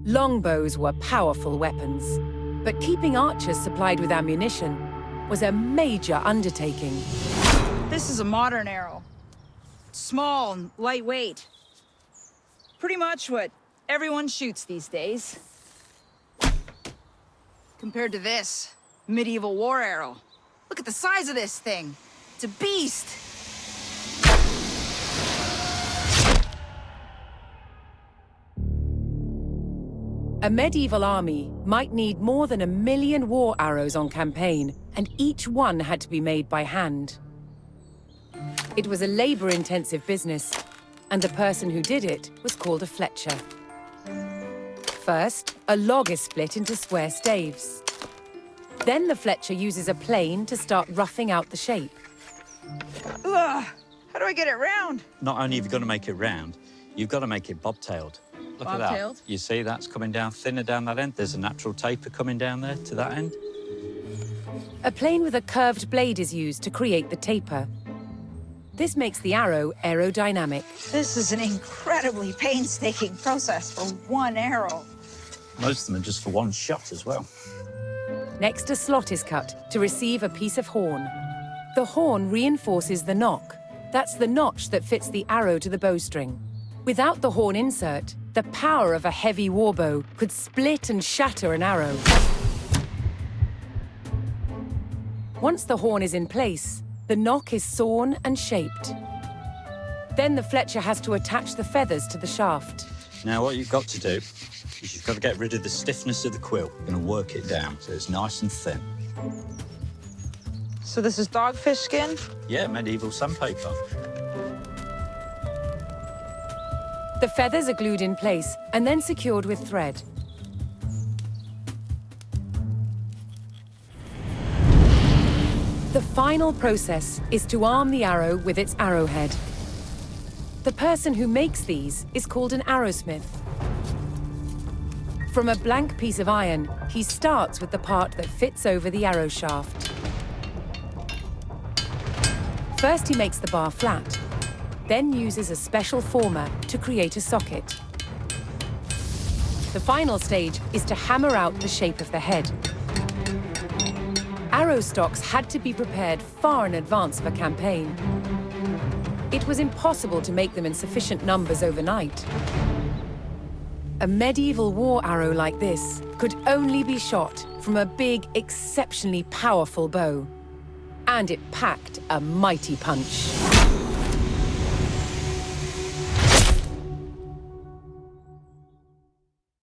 Longbows were powerful weapons, but keeping archers supplied with ammunition was a major undertaking. This is a modern arrow. Small and lightweight. Pretty much what everyone shoots these days. Compared to this, medieval war arrow. Look at the size of this thing. It's a beast. A medieval army might need more than 1 million war arrows on campaign, and each one had to be made by hand. It was a labor-intensive business, and the person who did it was called a Fletcher. First, a log is split into square staves. Then the Fletcher uses a plane to start roughing out the shape. Ugh, how do I get it round? Not only have you got to make it round, you've got to make it bobtailed. Look at that. Bobtailed? You see that's coming down thinner down that end? There's a natural taper coming down there to that end. A plane with a curved blade is used to create the taper. This makes the arrow aerodynamic. This is an incredibly painstaking process for one arrow. Most of them are just for one shot as well. Next, a slot is cut to receive a piece of horn. The horn reinforces the nock. That's the notch that fits the arrow to the bowstring. Without the horn insert, the power of a heavy warbow could split and shatter an arrow. Once the horn is in place, the nock is sawn and shaped. Then the Fletcher has to attach the feathers to the shaft. Now what you've got to do is you've got to get rid of the stiffness of the quill. You're going to work it down so it's nice and thin. So this is dogfish skin? Yeah, medieval sandpaper. The feathers are glued in place and then secured with thread. The final process is to arm the arrow with its arrowhead. The person who makes these is called an arrowsmith. From a blank piece of iron, he starts with the part that fits over the arrow shaft. First, he makes the bar flat, then uses a special former to create a socket. The final stage is to hammer out the shape of the head. Arrow stocks had to be prepared far in advance of a campaign. It was impossible to make them in sufficient numbers overnight. A medieval war arrow like this could only be shot from a big, exceptionally powerful bow. And it packed a mighty punch.